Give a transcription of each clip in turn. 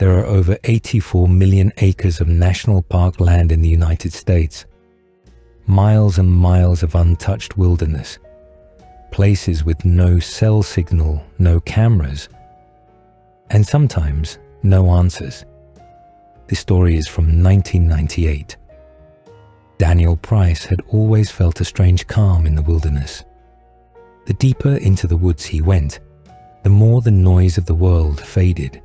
There are over 84 million acres of national park land in the United States. Miles and miles of untouched wilderness. Places with no cell signal, no cameras, and sometimes no answers. This story is from 1998. Daniel Price had always felt a strange calm in the wilderness. The deeper into the woods he went, the more the noise of the world faded.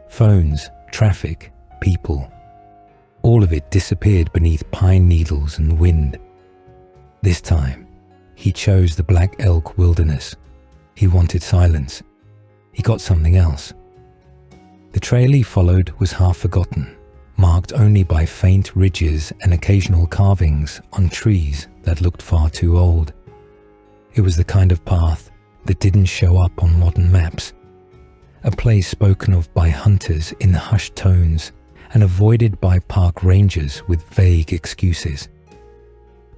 Phones, traffic, people. All of it disappeared beneath pine needles and wind. This time, he chose the Black Elk Wilderness. He wanted silence. He got something else. The trail he followed was half forgotten, marked only by faint ridges and occasional carvings on trees that looked far too old. It was the kind of path that didn't show up on modern maps. A place spoken of by hunters in hushed tones and avoided by park rangers with vague excuses.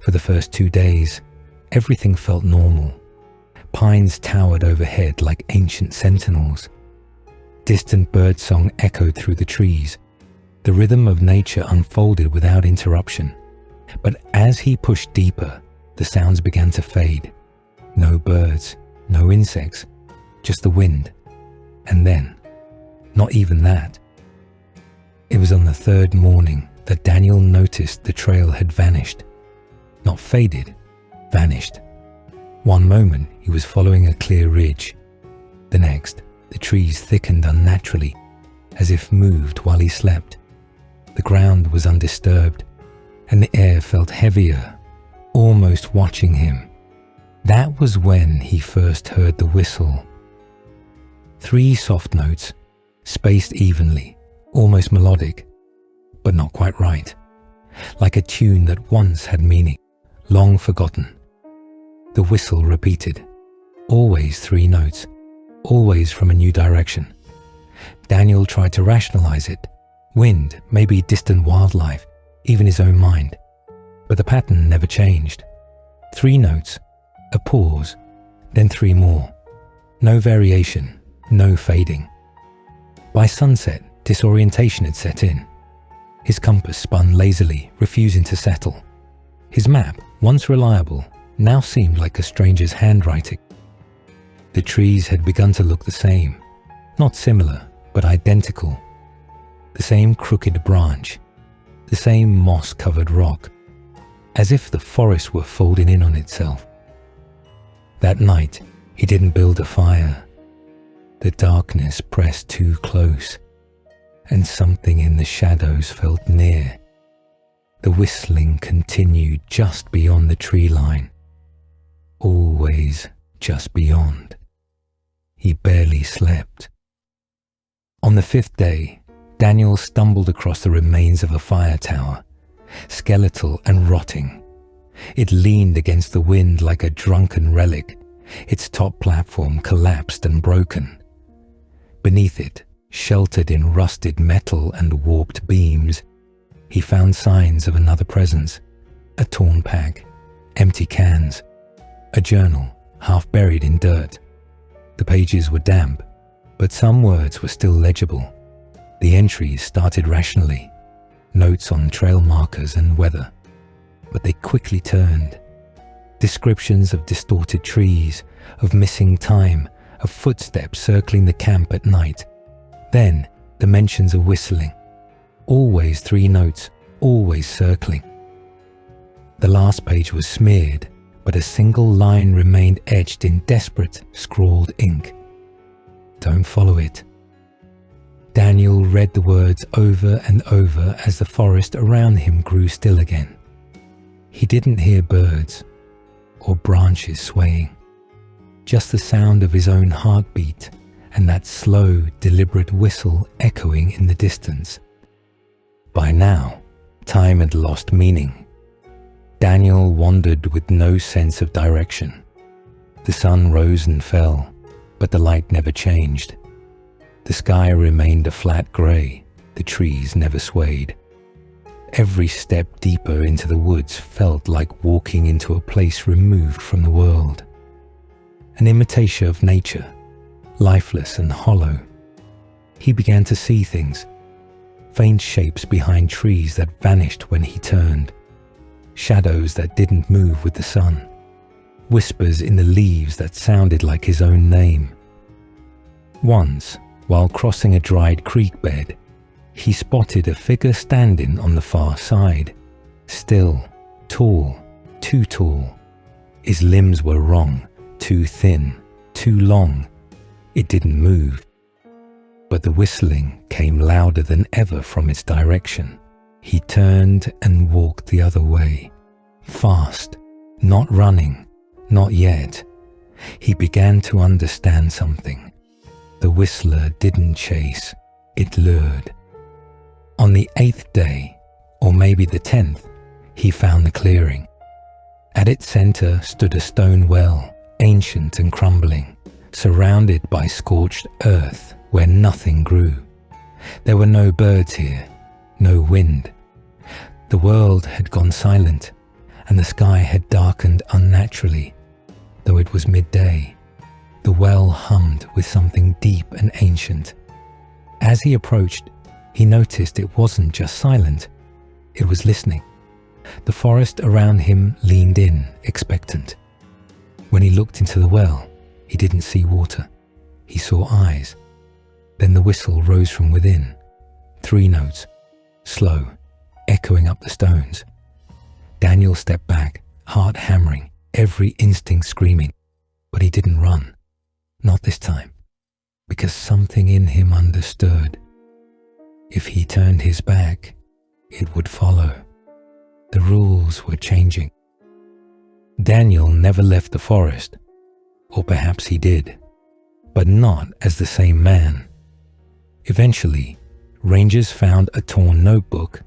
For the first 2 days, everything felt normal. Pines towered overhead like ancient sentinels. Distant birdsong echoed through the trees. The rhythm of nature unfolded without interruption. But as he pushed deeper, the sounds began to fade. No birds, no insects, just the wind. And then, not even that. It was on the third morning that Daniel noticed the trail had vanished. Not faded, vanished. One moment he was following a clear ridge. The next, the trees thickened unnaturally, as if moved while he slept. The ground was undisturbed, and the air felt heavier, almost watching him. That was when he first heard the whistle. 3 soft notes, spaced evenly, almost melodic, but not quite right. Like a tune that once had meaning, long forgotten. The whistle repeated. Always 3 notes, always from a new direction. Daniel tried to rationalize it. Wind, maybe distant wildlife, even his own mind. But the pattern never changed. 3 notes, a pause, then 3 more. No variation, no fading. By sunset, disorientation had set in. His compass spun lazily, refusing to settle. His map, once reliable, now seemed like a stranger's handwriting. The trees had begun to look the same, not similar, but identical. The same crooked branch, the same moss-covered rock, as if the forest were folding in on itself. That night, he didn't build a fire. The darkness pressed too close, and something in the shadows felt near. The whistling continued just beyond the tree line, always just beyond. He barely slept. On the 5th day, Daniel stumbled across the remains of a fire tower, skeletal and rotting. It leaned against the wind like a drunken relic, its top platform collapsed and broken. Beneath it, sheltered in rusted metal and warped beams, he found signs of another presence. A torn pack, empty cans, a journal half buried in dirt. The pages were damp, but some words were still legible. The entries started rationally, notes on trail markers and weather, but they quickly turned. Descriptions of distorted trees, of missing time, of footsteps circling the camp at night. Then the mentions of whistling. Always 3 notes, always circling. The last page was smeared, but a single line remained etched in desperate, scrawled ink. Don't follow it. Daniel read the words over and over as the forest around him grew still again. He didn't hear birds or branches swaying, just the sound of his own heartbeat and that slow, deliberate whistle echoing in the distance. By now, time had lost meaning. Daniel wandered with no sense of direction. The sun rose and fell, but the light never changed. The sky remained a flat grey, the trees never swayed. Every step deeper into the woods felt like walking into a place removed from the world. An imitation of nature, lifeless and hollow. He began to see things, faint shapes behind trees that vanished when he turned, shadows that didn't move with the sun, whispers in the leaves that sounded like his own name. Once, while crossing a dried creek bed, he spotted a figure standing on the far side, still, tall, too tall. His limbs were wrong, too thin, too long. It didn't move. But the whistling came louder than ever from its direction. He turned and walked the other way, fast, not running, not yet. He began to understand something. The whistler didn't chase, it lured. On the 8th day, or maybe the 10th, he found the clearing. At its center stood a stone well, ancient and crumbling, surrounded by scorched earth where nothing grew. There were no birds here, no wind. The world had gone silent, and the sky had darkened unnaturally, though it was midday. The well hummed with something deep and ancient. As he approached, he noticed it wasn't just silent, it was listening. The forest around him leaned in, expectant. When he looked into the well, he didn't see water. He saw eyes. Then the whistle rose from within. 3 notes, slow, echoing up the stones. Daniel stepped back, heart hammering, every instinct screaming. But he didn't run. Not this time. Because something in him understood. If he turned his back, it would follow. The rules were changing. Daniel never left the forest, or perhaps he did, but not as the same man. Eventually, rangers found a torn notebook,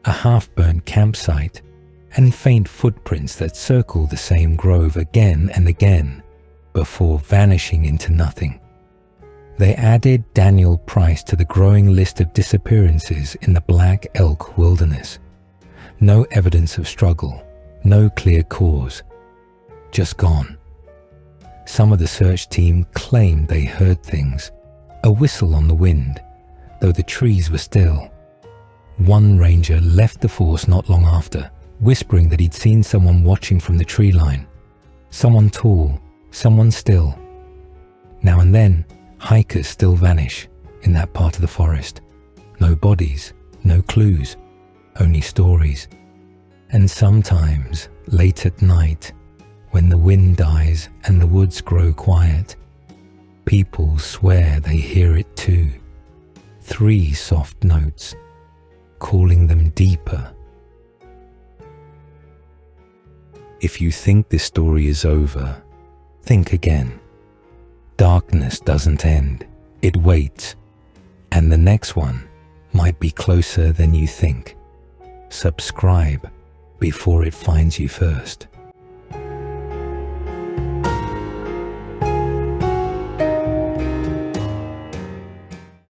a half-burnt campsite, and faint footprints that circled the same grove again and again before vanishing into nothing. They added Daniel Price to the growing list of disappearances in the Black Elk Wilderness. No evidence of struggle, no clear cause, just gone. Some of the search team claimed they heard things, a whistle on the wind, though the trees were still. One ranger left the force not long after, whispering that he'd seen someone watching from the tree line. Someone tall, someone still. Now and then, hikers still vanish in that part of the forest. No bodies, no clues, only stories. And sometimes, late at night, when the wind dies and the woods grow quiet, people swear they hear it too. 3 soft notes, calling them deeper. If you think this story is over, think again. Darkness doesn't end, it waits, and the next one might be closer than you think. Subscribe before it finds you first.